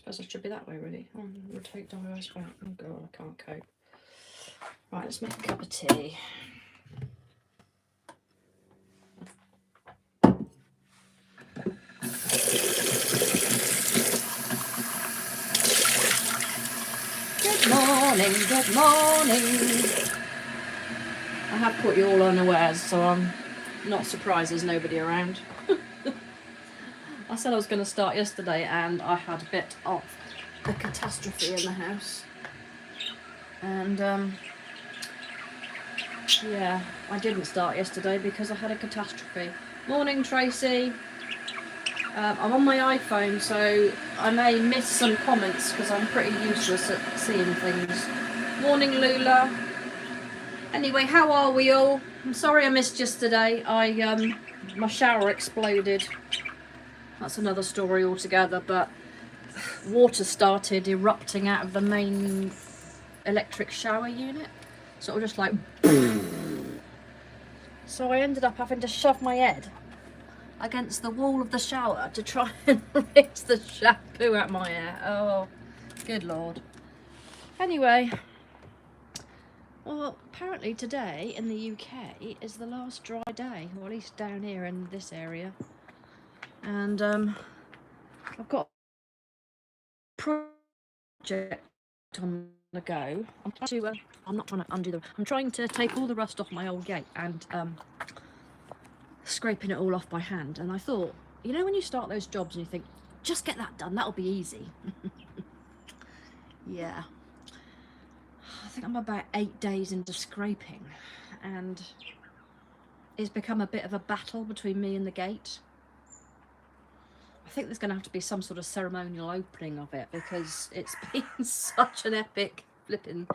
suppose I should be that way, really. Oh, rotate diarise back. Oh, God, I can't cope. Right, let's make a cup of tea. Good morning, good morning. I have put you all unawares, so I'm not surprised there's nobody around. I said I was going to start yesterday and I had a bit of a catastrophe in the house. And yeah, I didn't start yesterday because I had a catastrophe. Morning, Tracy. I'm on my iPhone, so I may miss some comments because I'm pretty useless at seeing things. Morning, Lula. Anyway, how are we all? I'm sorry I missed yesterday. My shower exploded. That's another story altogether, but water started erupting out of the main electric shower unit. Sort of just like... So I ended up having to shove my head against the wall of the shower to try and rinse the shampoo out my hair. Oh, good Lord. Anyway, well, apparently today in the UK is the last dry day, or at least down here in this area. And I've got a project on the go. I'm trying to take all the rust off my old gate and scraping it all off by hand. And I thought, you know when you start those jobs and you think, just get that done, that'll be easy. Yeah. I think I'm about 8 days into scraping and it's become a bit of a battle between me and the gate. I think there's going to have to be some sort of ceremonial opening of it because it's been such an epic flipping...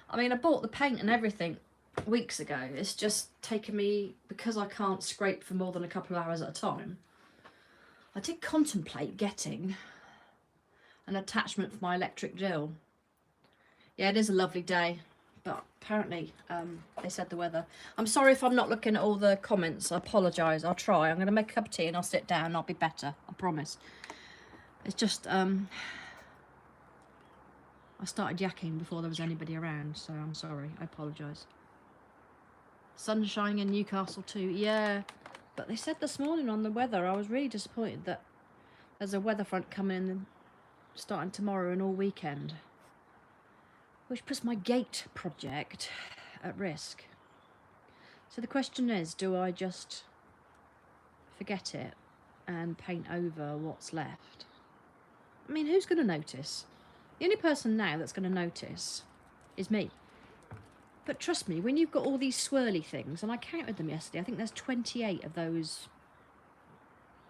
I mean, I bought the paint and everything weeks ago. It's just taken me, because I can't scrape for more than a couple of hours at a time, I did contemplate getting an attachment for my electric drill. Yeah, it is a lovely day, but apparently they said the weather... I'm sorry if I'm not looking at all the comments. I apologise. I'll try. I'm going to make a cup of tea and I'll sit down and I'll be better. I promise. It's just... I started yakking before there was anybody around, so I'm sorry. I apologise. Sun shining in Newcastle too. Yeah, but they said this morning on the weather, I was really disappointed that there's a weather front coming in starting tomorrow and all weekend, which puts my gate project at risk. So the question is, do I just forget it and paint over what's left? I mean, who's going to notice? The only person now that's going to notice is me. But trust me, when you've got all these swirly things, and I counted them yesterday, I think there's 28 of those.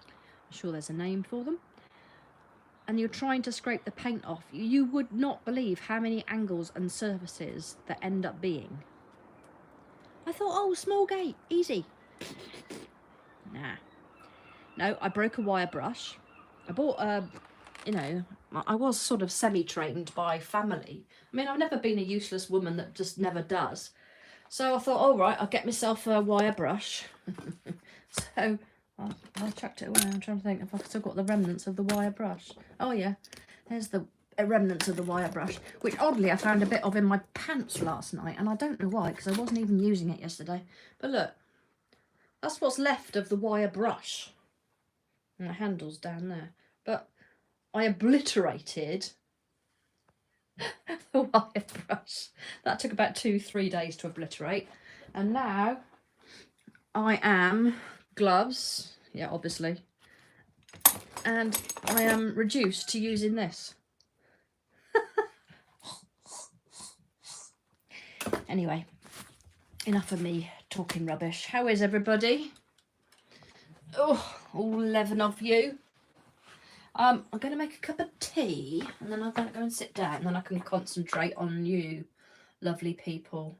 I'm sure there's a name for them. And you're trying to scrape the paint off, you would not believe how many angles and surfaces that end up being. I thought, oh, small gate, easy. Nah. No, I broke a wire brush. I bought a... You know, I was sort of semi-trained by family. I mean, I've never been a useless woman that just never does. So I thought, all right, I'll get myself a wire brush. So I chucked it away. I'm trying to think if I've still got the remnants of the wire brush. Oh, yeah. There's the remnants of the wire brush, which oddly I found a bit of in my pants last night. And I don't know why, because I wasn't even using it yesterday. But look, that's what's left of the wire brush. And the handle's down there. But I obliterated the wire brush. That took about 2-3 days to obliterate. And now I am gloves, yeah, obviously. And I am reduced to using this. Anyway, enough of me talking rubbish. How is everybody? Oh, all 11 of you. I'm going to make a cup of tea and then I'm going to go and sit down and then I can concentrate on you lovely people.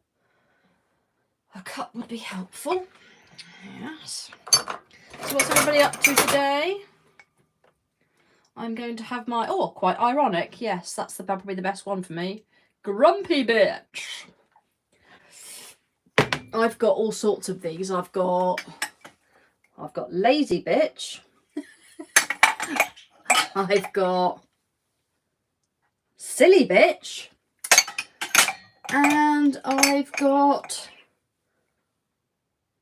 A cup would be helpful. Yes. So what's everybody up to today? I'm going to have my... Oh, quite ironic. Yes, that's probably the best one for me. Grumpy bitch. I've got all sorts of these. I've got lazy bitch. I've got Silly Bitch. And I've got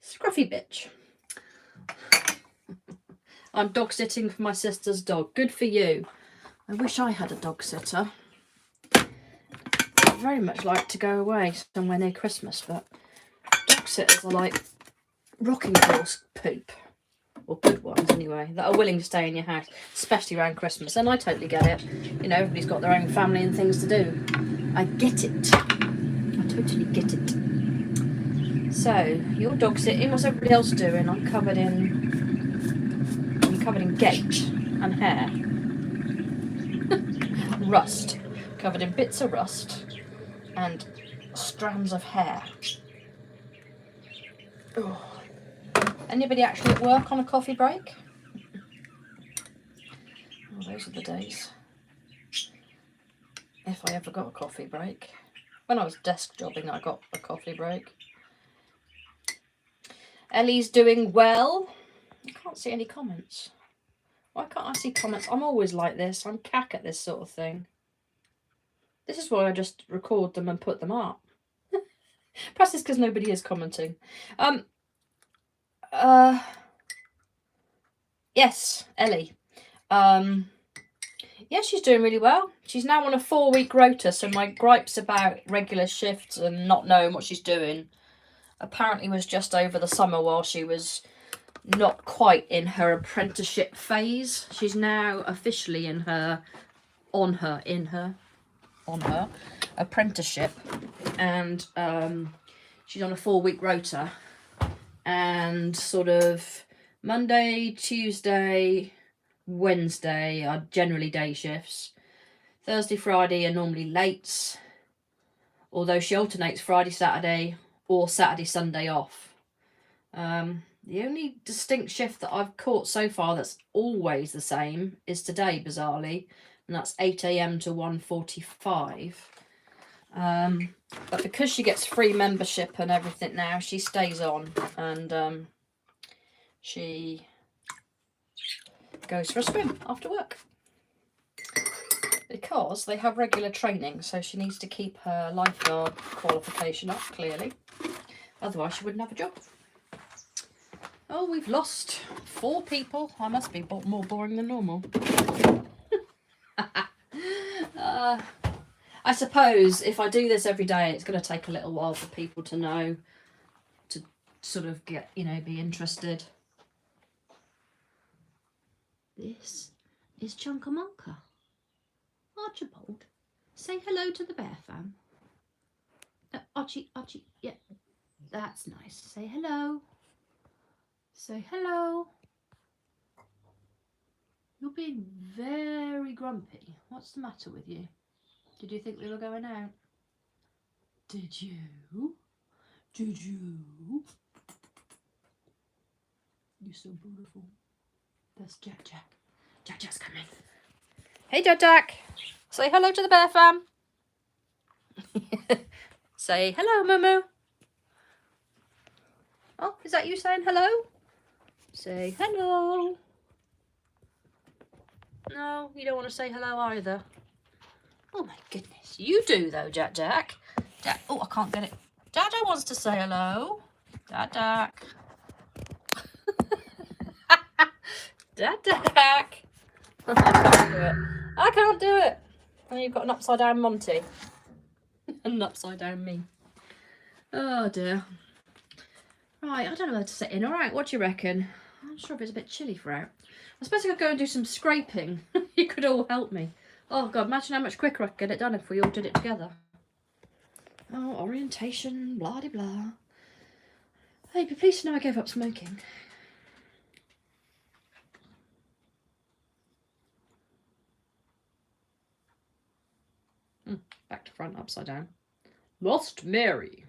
Scruffy Bitch. I'm dog sitting for my sister's dog. Good for you. I wish I had a dog sitter. I'd very much like to go away somewhere near Christmas, but dog sitters are like rocking horse poop. Or good ones anyway, that are willing to stay in your house, especially around Christmas. And I totally get it. You know, everybody's got their own family and things to do. I get it. I totally get it. So, you're dog sitting. What's everybody else doing? I'm covered in gate and hair. Rust. Covered in bits of rust and strands of hair. Oh. Anybody actually at work on a coffee break? Oh, those are the days. If I ever got a coffee break. When I was desk jobbing, I got a coffee break. Ellie's doing well. I can't see any comments. Why can't I see comments? I'm always like this. I'm cack at this sort of thing. This is why I just record them and put them up. Perhaps it's because nobody is commenting. Yes, Ellie. Yeah, she's doing really well. She's now on a 4-week rota, so my gripes about regular shifts and not knowing what she's doing apparently was just over the summer while she was not quite in her apprenticeship phase. She's now officially in her apprenticeship, and she's on a 4-week rota, and sort of Monday, Tuesday, Wednesday are generally day shifts. Thursday, Friday are normally lates, although she alternates Friday, Saturday, or Saturday, Sunday off. The only distinct shift that I've caught so far that's always the same is today, bizarrely, and that's 8 AM to 1:45. But because she gets free membership and everything now, she stays on, and she goes for a swim after work. Because they have regular training, so she needs to keep her lifeguard qualification up, clearly. Otherwise she wouldn't have a job. Oh, we've lost 4 people. I must be more boring than normal. I suppose if I do this every day, it's going to take a little while for people to know, to sort of get, be interested. This is Chunkamonka. Archibald, say hello to the bear fam. Archie, yeah, that's nice. Say hello. Say hello. You're being very grumpy. What's the matter with you? Did you think we were going out? Did you? Did you? You're so beautiful. That's Jack. Jack's coming. Hey, Jack. Say hello to the bear fam. Say hello, Mumu. Oh, is that you saying hello? Say hello. No, you don't want to say hello either. Oh my goodness. You do though, Jack. Oh, I can't get it. Jack wants to say hello. Jack. Jack. I can't do it. And you've got an upside down Monty. And an upside down me. Oh dear. Right, I don't know whether to sit in or out. What do you reckon? I'm not sure if it's a bit chilly for out. I suppose I could go and do some scraping. You could all help me. Oh God, imagine how much quicker I could get it done if we all did it together. Oh, orientation, blah de blah. Hey, be pleased to know I gave up smoking. Back to front, upside down. Lost Mary.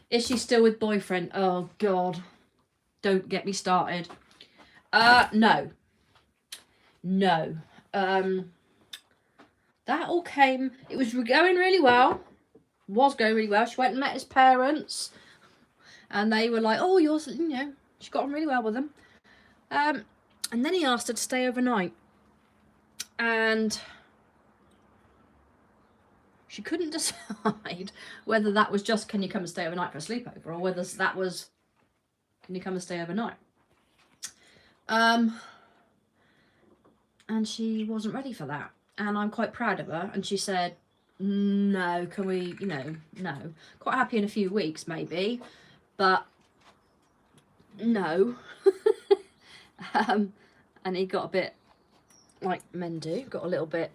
Is she still with boyfriend? Oh God. Don't get me started. No. That all came, it was going really well. Was going really well. She went and met his parents. And they were like, oh, she got on really well with them. And then he asked her to stay overnight. And she couldn't decide whether that was just, can you come and stay overnight for a sleepover, or whether that was, can you come and stay overnight? And she wasn't ready for that. And I'm quite proud of her. And she said, no, can we, you know, no. Quite happy in a few weeks, maybe. But no. And he got a bit, like men do, got a little bit,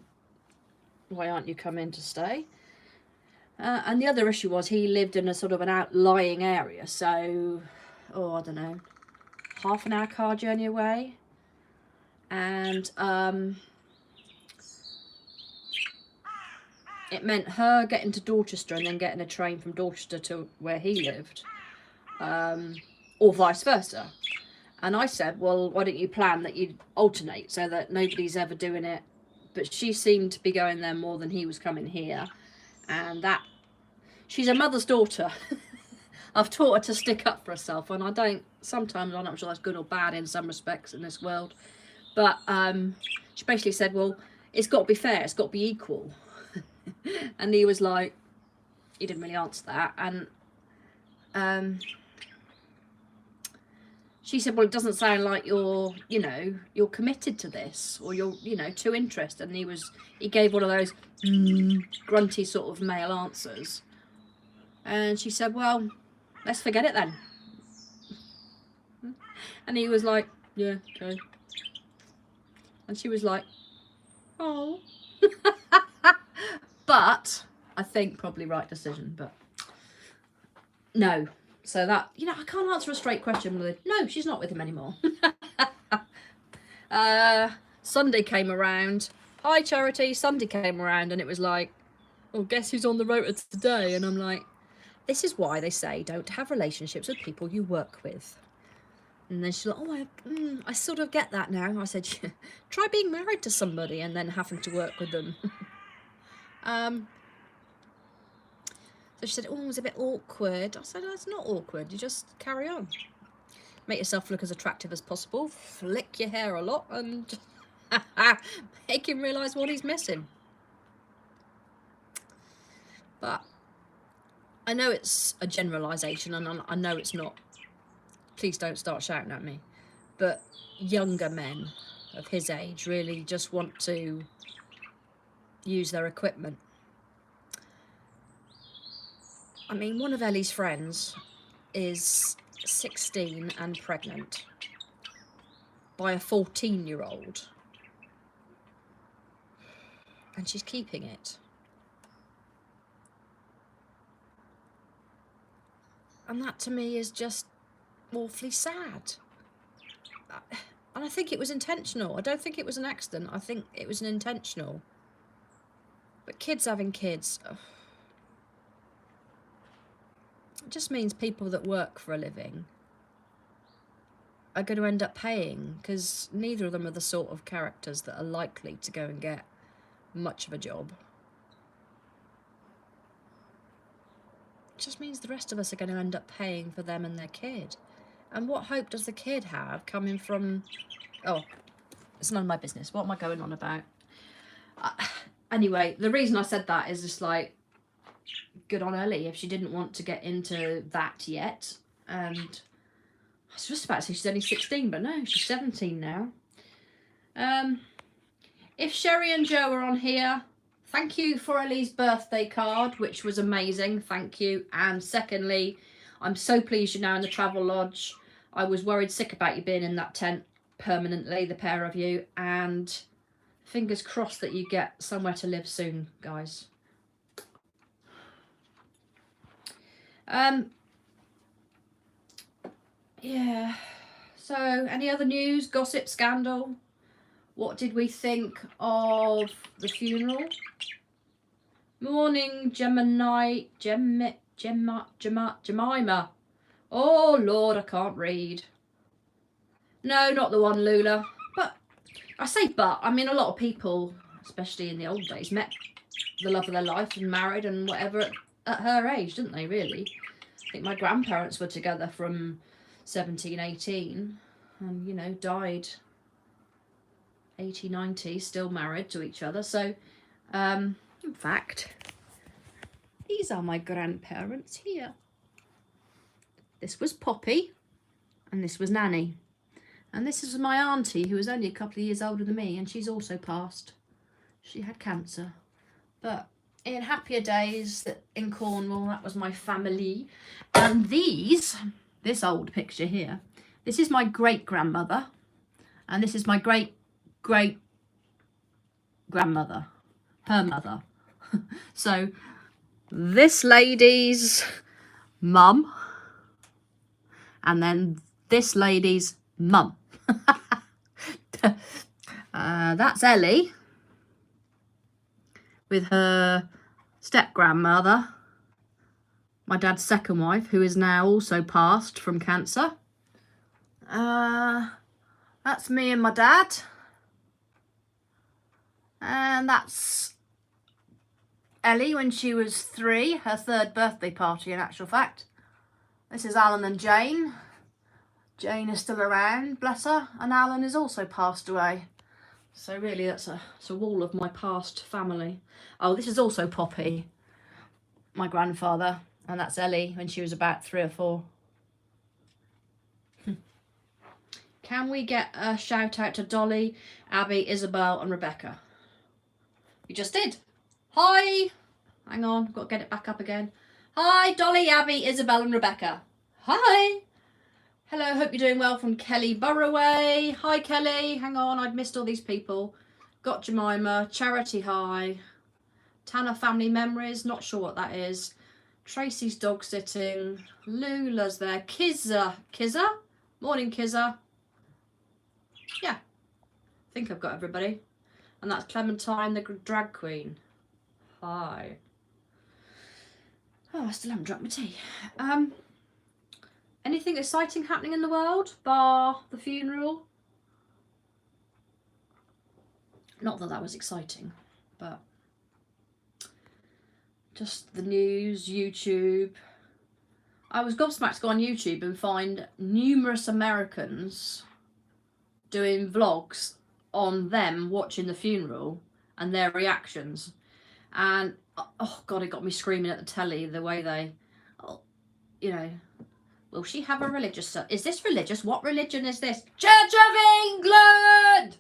why aren't you coming to stay? And the other issue was he lived in a sort of an outlying area. So, I don't know, half an hour car journey away. And it meant her getting to Dorchester and then getting a train from Dorchester to where he lived, or vice versa. And I said, well, why don't you plan that you'd alternate so that nobody's ever doing it? But she seemed to be going there more than he was coming here. And that, she's a mother's daughter. I've taught her to stick up for herself, and sometimes I'm not sure that's good or bad in some respects in this world. But she basically said, well, it's got to be fair, it's got to be equal. And he was like, he didn't really answer that. And she said, well, it doesn't sound like you're committed to this, or you're, too interested. And he gave one of those grunty sort of male answers. And she said, well, let's forget it then. And he was like, yeah, okay. And she was like, oh. But I think probably right decision, but no. So that, I can't answer a straight question with, no, she's not with him anymore. Sunday came around. Hi, Charity. Sunday came around and it was like, well, guess who's on the rota today? And I'm like, this is why they say don't have relationships with people you work with. And then she's like, oh, I sort of get that now. I said, try being married to somebody and then having to work with them. So she said, oh, it was a bit awkward. I said, oh, it's not awkward. You just carry on. Make yourself look as attractive as possible. Flick your hair a lot and make him realise what he's missing. But I know it's a generalisation, and I know it's not. Please don't start shouting at me. But younger men of his age really just want to use their equipment. I mean, one of Ellie's friends is 16 and pregnant by a 14-year-old. And she's keeping it. And that to me is just awfully sad. And I think it was intentional. I don't think it was an accident. I think it was an intentional. But kids having kids, it just means people that work for a living are going to end up paying, because neither of them are the sort of characters that are likely to go and get much of a job. It just means the rest of us are going to end up paying for them and their kid. And what hope does the kid have coming from... Oh, it's none of my business. What am I going on about? Anyway, the reason I said that is just like, good on Ellie if she didn't want to get into that yet. And I was just about to say she's only 16, but no, she's 17 now. If Sherry and Joe are on here, thank you for Ellie's birthday card, which was amazing. Thank you. And secondly, I'm so pleased you're now in the travel lodge. I was worried sick about you being in that tent permanently, the pair of you. And fingers crossed that you get somewhere to live soon, guys. Yeah. So, any other news, gossip, scandal? What did we think of the funeral? Morning, Jemima. Oh, Lord, I can't read. No, not the one, Lula. But, I mean, a lot of people, especially in the old days, met the love of their life and married and whatever at her age, didn't they, really? I think my grandparents were together from 17, 18 and, died 80, 90, still married to each other. So, in fact, these are my grandparents here. This was Poppy, and this was Nanny. And this is my auntie, who was only a couple of years older than me, and she's also passed. She had cancer. But in happier days in Cornwall, that was my family. And this old picture here, this is my great-grandmother, and this is my great-great-grandmother, her mother. So this lady's mum, and then this lady's mum. That's Ellie with her step-grandmother, my dad's second wife, who is now also passed from cancer. That's me and my dad. And that's Ellie when she was 3, her 3rd birthday party in actual fact. This is Alan and Jane. Jane is still around, bless her, and Alan is also passed away. So really it's a wall of my past family. Oh, this is also Poppy, my grandfather, and that's Ellie when she was about 3 or 4. Can we get a shout out to Dolly, Abby, Isabel and Rebecca? You just did. Hi. Hang on, I've got to get it back up again. Hi, Dolly, Abby, Isabel and Rebecca. Hi. Hello, hope you're doing well from Kelly Burraway. Hi, Kelly. Hang on, I'd missed all these people. Got Jemima, Charity, hi. Tanner Family Memories, not sure what that is. Tracy's dog sitting. Lula's there. Kizza. Morning, Kizza. Yeah, I think I've got everybody. And that's Clementine, the drag queen. Hi. Oh, I still haven't drunk my tea. Anything exciting happening in the world, bar the funeral? Not that was exciting, but just the news, YouTube. I was gobsmacked to go on YouTube and find numerous Americans doing vlogs on them watching the funeral and their reactions. And, oh God, it got me screaming at the telly, the way they, you know, will she have a religious... Is this religious? What religion is this? Church of England!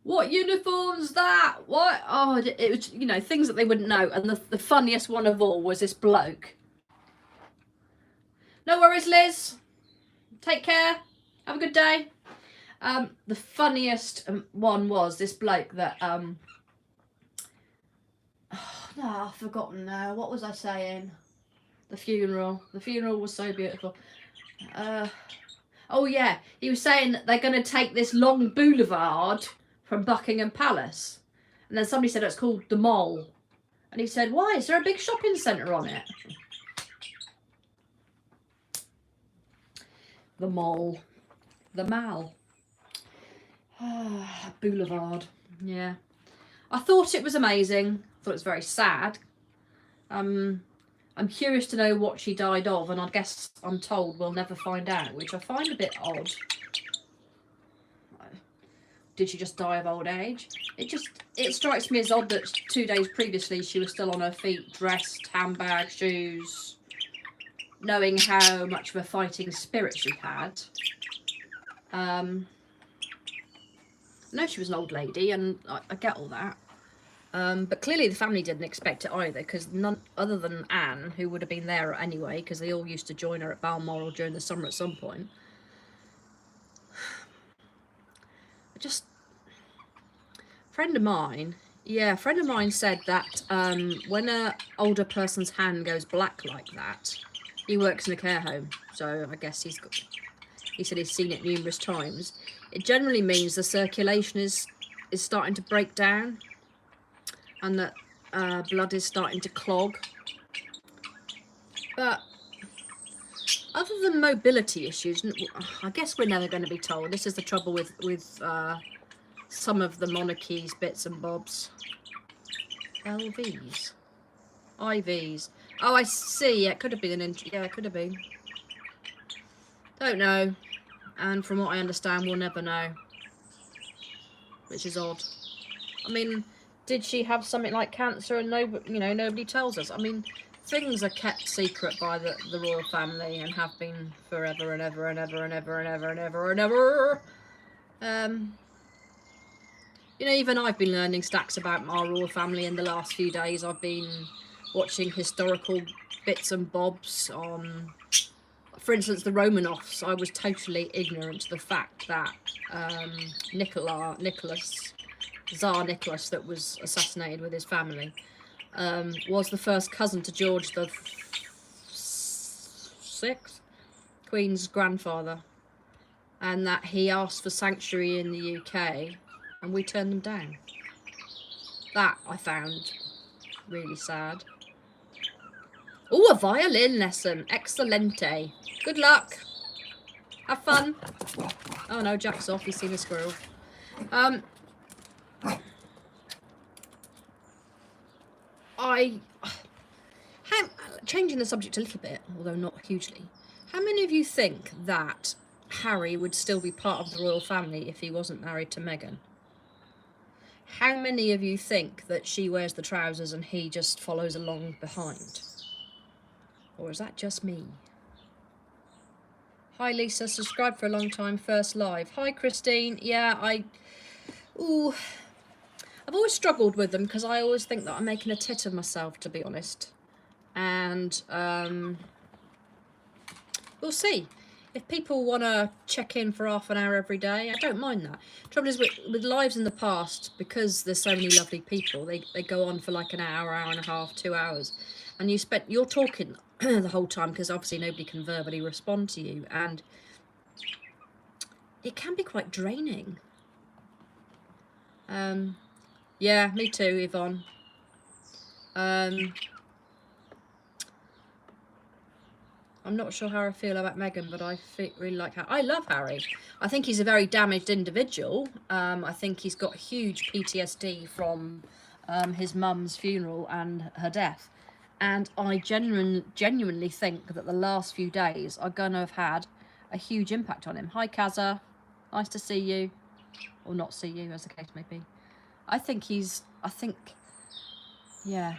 What uniform's that? What? Oh, it was, you know, things that they wouldn't know. And the funniest one of all was this bloke. No worries, Liz. Take care. Have a good day. The funniest one was this bloke that... No, I've forgotten now. What was I saying? The funeral. The funeral was so beautiful. Oh yeah, he was saying that they're going to take this long boulevard from Buckingham Palace. And then somebody said it's called the Mall. And he said, why? Is there a big shopping centre on it? The Mall. The Mall. Boulevard. Yeah. I thought it was amazing. I thought it was very sad. I'm curious to know what she died of, and I guess I'm told we'll never find out, which I find a bit odd. Did she just die of old age? It strikes me as odd that 2 days previously she was still on her feet, dressed, handbag, shoes, knowing how much of a fighting spirit she had. No, she was an old lady, and I get all that. But clearly the family didn't expect it either, because none other than Anne, who would have been there anyway, because they all used to join her at Balmoral during the summer at some point. Just a friend of mine said that when a older person's hand goes black like that, he works in a care home, so I guess he said he's seen it numerous times. It generally means the circulation is starting to break down, and that blood is starting to clog. But other than mobility issues, I guess we're never going to be told. This is the trouble with some of the monarchy's bits and bobs. LVs. IVs. Oh, I see. Yeah, it could have been an... Yeah, it could have been. Don't know. And from what I understand, we'll never know. Which is odd. I mean, did she have something like cancer and nobody tells us? I mean, things are kept secret by the royal family and have been forever and ever and ever and ever and ever and ever and ever. Even I've been learning stacks about our royal family in the last few days. I've been watching historical bits and bobs on, for instance, the Romanovs. I was totally ignorant to the fact that Tsar Nicholas, that was assassinated with his family, was the first cousin to George the Sixth, Queen's grandfather, and that he asked for sanctuary in the UK and we turned them down. That I found really sad. Oh, a violin lesson. Excelente. Good luck. Have fun. Oh no, Jack's off. He's seen a squirrel. Changing the subject a little bit, although not hugely. How many of you think that Harry would still be part of the royal family if he wasn't married to Meghan? How many of you think that she wears the trousers and he just follows along behind? Or is that just me? Hi Lisa, subscribed for a long time, first live. Hi Christine, yeah, I've always struggled with them because I always think that I'm making a tit of myself, to be honest. And we'll see. If people want to check in for half an hour every day, I don't mind that. Trouble is, with lives in the past, because there's so many lovely people, they go on for like an hour, hour and a half, 2 hours. And you're talking the whole time because obviously nobody can verbally respond to you. And it can be quite draining. Yeah, me too, Yvonne. I'm not sure how I feel about Meghan, but I really like Harry. I love Harry. I think he's a very damaged individual. I think he's got huge PTSD from his mum's funeral and her death. And I genuinely think that the last few days are going to have had a huge impact on him. Hi, Kaza. Nice to see you. Or not see you, as the case may be. Yeah.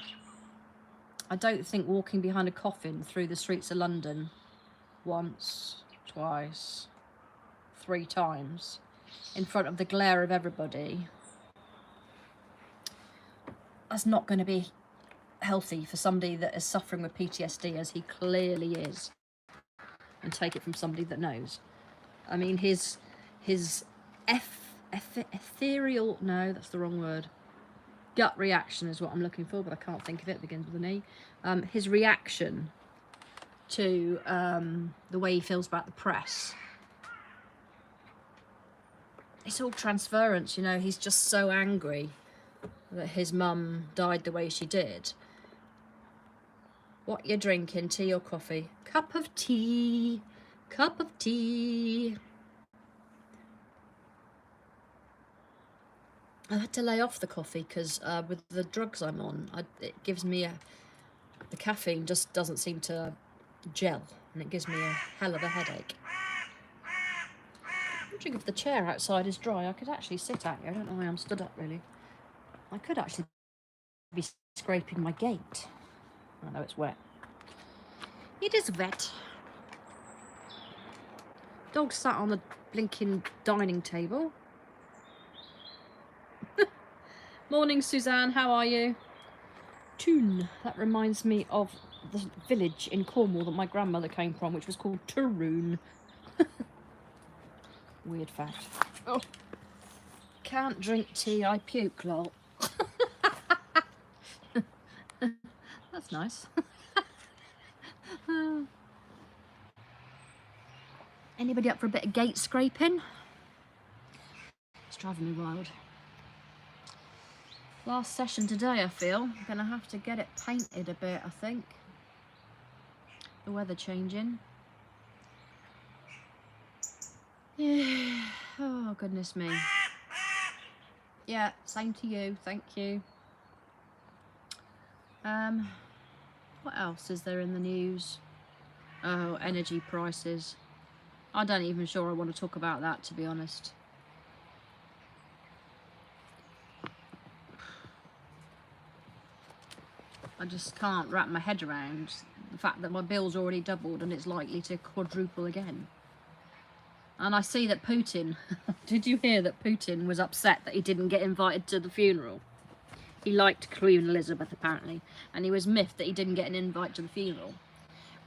I don't think walking behind a coffin through the streets of London once, twice, 3 times in front of the glare of everybody, that's not going to be healthy for somebody that is suffering with PTSD, as he clearly is. And take it from somebody that knows. I mean, his ethereal, no, that's the wrong word. Gut reaction is what I'm looking for, but I can't think of it. It begins with an E. His reaction to the way he feels about the press. It's all transference, he's just so angry that his mum died the way she did. What you drinking, tea or coffee? Cup of tea. Cup of tea. I had to lay off the coffee because with the drugs I'm on, it gives me the caffeine just doesn't seem to gel, and it gives me a hell of a headache. I'm wondering if the chair outside is dry. I could actually sit out here. I don't know why I'm stood up, really. I could actually be scraping my gate. I know it's wet. It is wet. Dog sat on the blinking dining table. Morning, Suzanne. How are you? Toon. That reminds me of the village in Cornwall that my grandmother came from, which was called Turoon. Weird fact. Oh. Can't drink tea, I puke, lol. That's nice. Anybody up for a bit of gate scraping? It's driving me wild. Last session today, I feel. I'm going to have to get it painted a bit, I think. The weather changing. Yeah. Oh, goodness me. Yeah, same to you. Thank you. What else is there in the news? Oh, energy prices. I don't even sure I want to talk about that, to be honest. I just can't wrap my head around the fact that my bill's already doubled and it's likely to quadruple again. And I see that Putin, did you hear that Putin was upset that he didn't get invited to the funeral? He liked Queen Elizabeth, apparently, and he was miffed that he didn't get an invite to the funeral,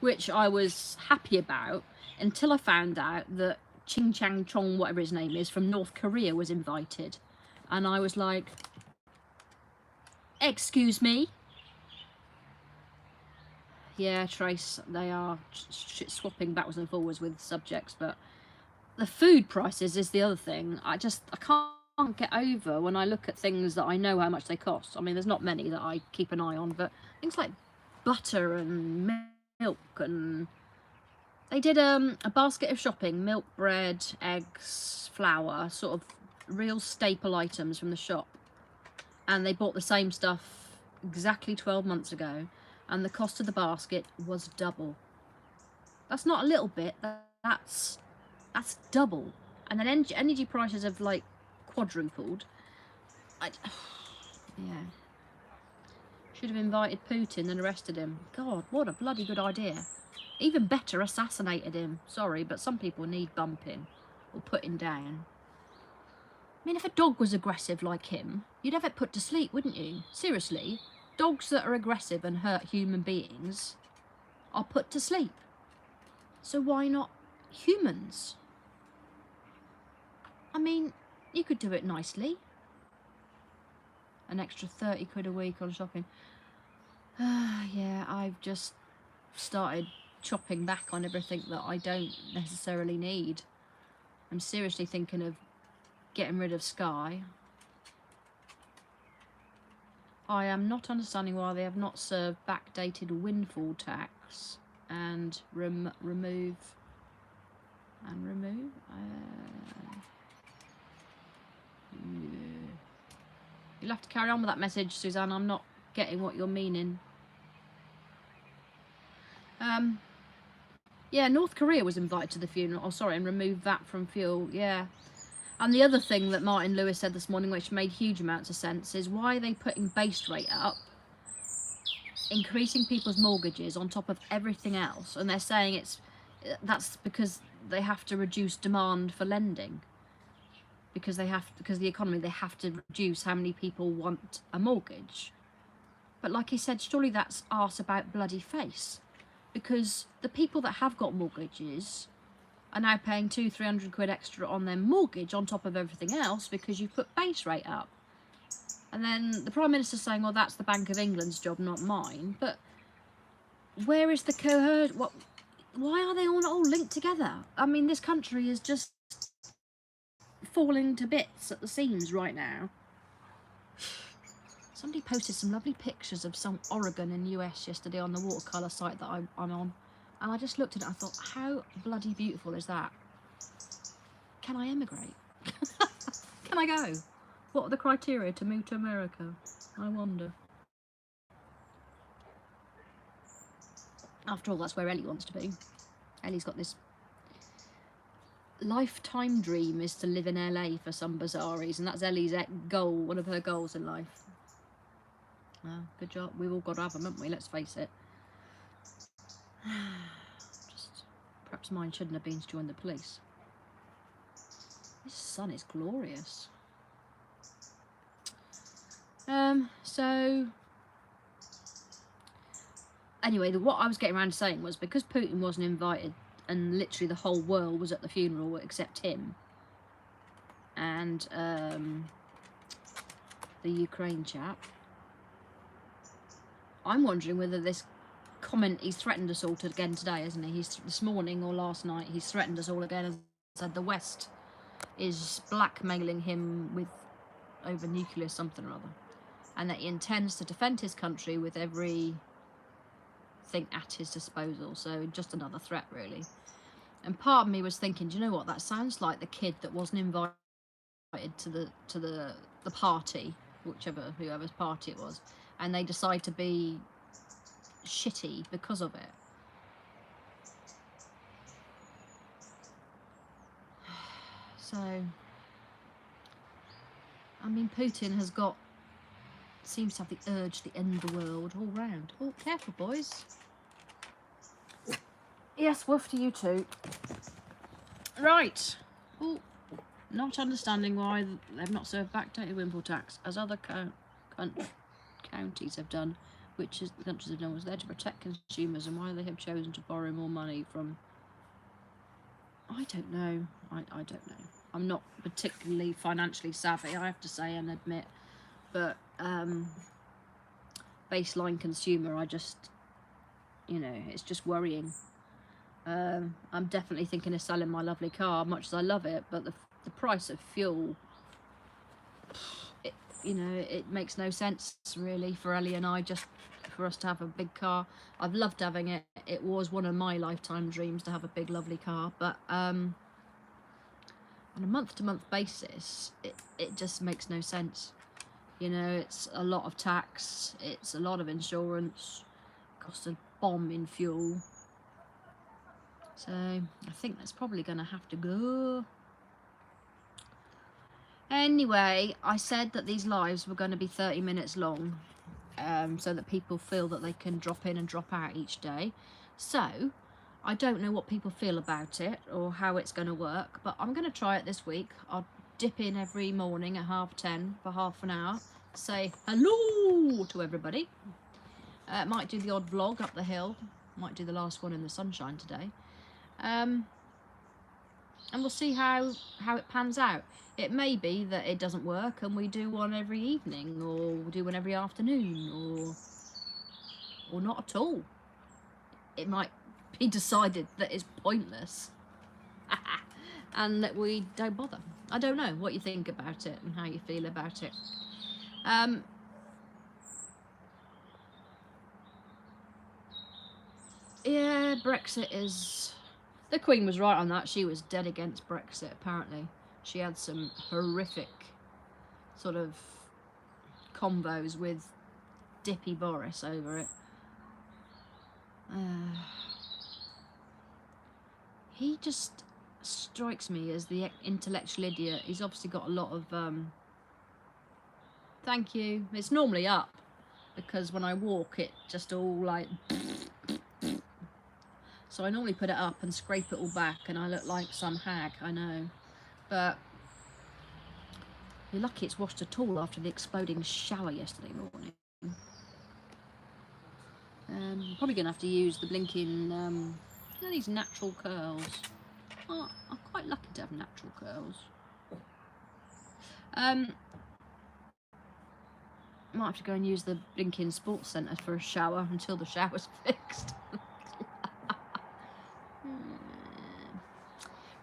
which I was happy about until I found out that Ching Chang Chong, whatever his name is, from North Korea was invited. And I was like, excuse me? Yeah, Trace, they are swapping backwards and forwards with subjects, but the food prices is the other thing. I can't get over when I look at things that I know how much they cost. I mean, there's not many that I keep an eye on, but things like butter and milk, and they did a basket of shopping: milk, bread, eggs, flour, sort of real staple items from the shop. And they bought the same stuff exactly 12 months ago, and the cost of the basket was double. That's not a little bit, that's double. And then energy prices have like quadrupled. Yeah. Should have invited Putin and arrested him. God, what a bloody good idea. Even better, assassinated him. Sorry, but some people need bumping or putting down. I mean, if a dog was aggressive like him, you'd have it put to sleep, wouldn't you? Seriously, dogs that are aggressive and hurt human beings are put to sleep. So why not humans? I mean, you could do it nicely. An extra 30 quid a week on shopping. Yeah, I've just started chopping back on everything that I don't necessarily need. I'm seriously thinking of getting rid of Sky. I am not understanding why they have not served backdated windfall tax and remove. You'll have to carry on with that message, Suzanne. I'm not getting what you're meaning. Yeah, North Korea was invited to the funeral. Oh, sorry, and remove that from fuel. Yeah. And the other thing that Martin Lewis said this morning, which made huge amounts of sense, is why are they putting base rate up, increasing people's mortgages on top of everything else? And they're saying that's because they have to reduce demand for lending. Because the economy, they have to reduce how many people want a mortgage. But like he said, surely that's arse about bloody face. Because the people that have got mortgages are now paying 200-300 quid extra on their mortgage on top of everything else because you put base rate up. And then the Prime Minister's saying, well, that's the Bank of England's job, not mine. But where is the coercion? Why are they all linked together? I mean, this country is just falling to bits at the seams right now. Somebody posted some lovely pictures of some Oregon in the US yesterday on the watercolour site that I'm on. And I just looked at it and I thought, how bloody beautiful is that? Can I emigrate? Can I go? What are the criteria to move to America? I wonder. After all, that's where Ellie wants to be. Ellie's got this lifetime dream is to live in LA for some bizarre reason. That's Ellie's goal, one of her goals in life. Well, good job. We've all got to have them, haven't we? Let's face it. Just perhaps mine shouldn't have been to join the police. This sun is glorious. So anyway, what I was getting around to saying was because Putin wasn't invited and literally the whole world was at the funeral except him and the Ukraine chap, I'm wondering whether this comment, he's threatened us all again today, hasn't he? He's this morning or last night, he's threatened us all again and said the West is blackmailing him with over nuclear something or other, and that he intends to defend his country with everything at his disposal. So just another threat, really. And part of me was thinking, do you know what? That sounds like the kid that wasn't invited to the party, whoever's party it was, and they decide to be shitty because of it. So, I mean, Putin seems to have the urge to end the world all round. Oh, careful, boys. Yes, woof to you too. Right. Oh, not understanding why they've not served backdated windfall tax as other counties have done, which is the countries have done, was there to protect consumers, and why they have chosen to borrow more money from. I don't know. I don't know. I'm not particularly financially savvy, I have to say and admit, but baseline consumer, I just, you know, it's just worrying. I'm definitely thinking of selling my lovely car, much as I love it, but the price of fuel, you know, it makes no sense really for Ellie and I, just for us to have a big car. I've loved having it. It was one of my lifetime dreams to have a big lovely car, but on a month-to-month basis, it just makes no sense. You know, it's a lot of tax, it's a lot of insurance, costs a bomb in fuel. So I think that's probably going to have to go. Anyway, I said that these lives were going to be 30 minutes long, so that people feel that they can drop in and drop out each day. So I don't know what people feel about it or how it's going to work, but I'm going to try it this week. I'll dip in every morning at 10:30 for half an hour, say hello to everybody. Might do the odd vlog up the hill, might do the last one in the sunshine today. And we'll see how it pans out. It may be that it doesn't work and we do one every evening, or we'll do one every afternoon, or not at all. It might be decided that it's pointless and that we don't bother. I don't know what you think about it and how you feel about it. Yeah, Brexit is... The Queen was right on that. She was dead against Brexit, apparently. She had some horrific sort of combos with Dippy Boris over it. He just strikes me as the intellectual idiot. He's obviously got a lot of... Thank you. It's normally up, because when I walk, it just all like... So I normally put it up and scrape it all back, and I look like some hag, I know. But you're lucky it's washed at all after the exploding shower yesterday morning. Probably going to have to use the blinking, you know, these natural curls. Oh, I'm quite lucky to have natural curls. Might have to go and use the blinking sports centre for a shower until the shower's fixed.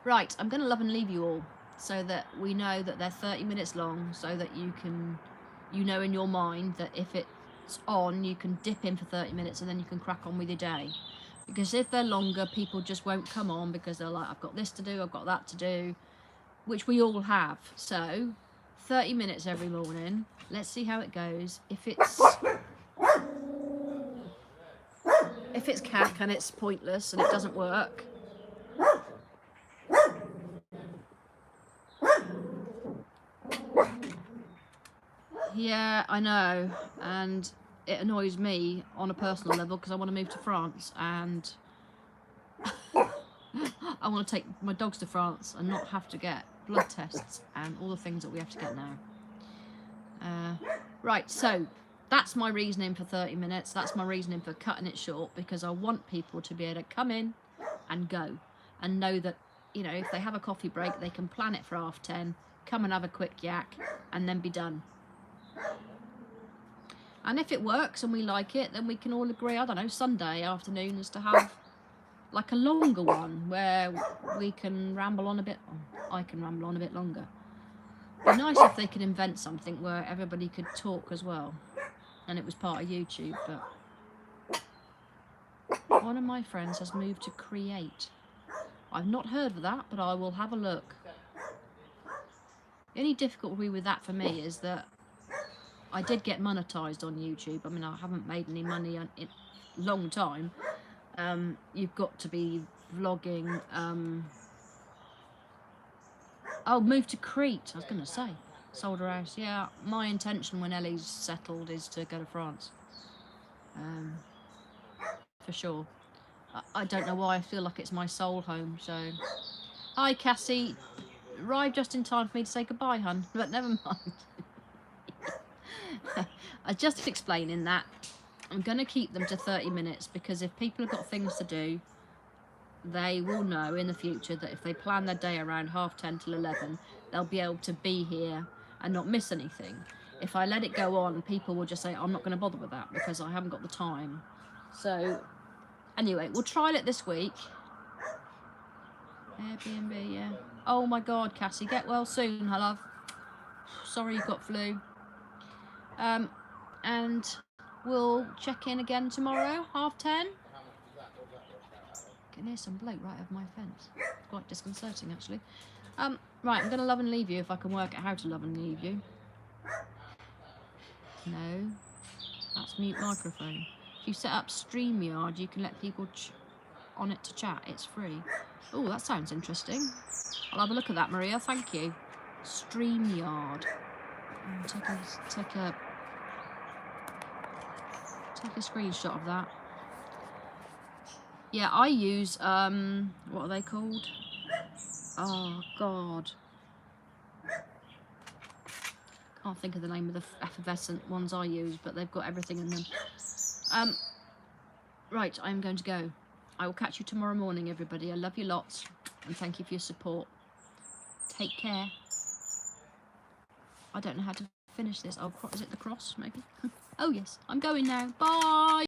Right, I'm going to love and leave you all, so that we know that they're 30 minutes long, so that you can, you know in your mind that if it's on, you can dip in for 30 minutes and then you can crack on with your day. Because if they're longer, people just won't come on because they're like, I've got this to do, I've got that to do, which we all have. So 30 minutes every morning, let's see how it goes. If it's cack and it's pointless and it doesn't work, yeah, I know, and it annoys me on a personal level because I want to move to France, and I want to take my dogs to France and not have to get blood tests and all the things that we have to get now. Right, so that's my reasoning for 30 minutes. That's my reasoning for cutting it short, because I want people to be able to come in and go and know that, you know, if they have a coffee break, they can plan it for 10:30, come and have a quick yak and then be done. And if it works and we like it, then we can all agree, I don't know, Sunday afternoons to have like a longer one where we can ramble on a bit. I can ramble on a bit longer. It'd be nice if they could invent something where everybody could talk as well, and it was part of YouTube. But one of my friends has moved to Create. I've not heard of that, but I will have a look. The only difficulty with that for me is that I did get monetized on YouTube. I mean, I haven't made any money in a long time. You've got to be vlogging Oh, moved to Crete. I was going to say. Sold her house. Yeah, my intention when Ellie's settled is to go to France. For sure. I don't know why I feel like it's my soul home, so... Hi, Cassie. Arrived just in time for me to say goodbye, hun. But never mind. I was just explaining that I'm going to keep them to 30 minutes because if people have got things to do, they will know in the future that if they plan their day around 10:30 till 11, they'll be able to be here and not miss anything. If I let it go on, people will just say, I'm not going to bother with that because I haven't got the time. So, anyway, we'll trial it this week. Airbnb, yeah. Oh my God, Cassie, get well soon, my love. Sorry you got flu. And we'll check in again tomorrow, 10:30. Can hear some bloke right over my fence. It's quite disconcerting, actually. Right, I'm going to love and leave you if I can work out how to love and leave you. No, that's mute microphone. If you set up StreamYard, you can let people on it to chat. It's free. Oh, that sounds interesting. I'll have a look at that, Maria. Thank you. StreamYard. Take a screenshot of that. Yeah, I use what are they called? Oh God, can't think of the name of the effervescent ones I use, but they've got everything in them. Right, I'm going to go. I will catch you tomorrow morning, everybody. I love you lots, and thank you for your support. Take care. I don't know how to finish this. Oh, is it the cross, maybe? Oh yes, I'm going now. Bye.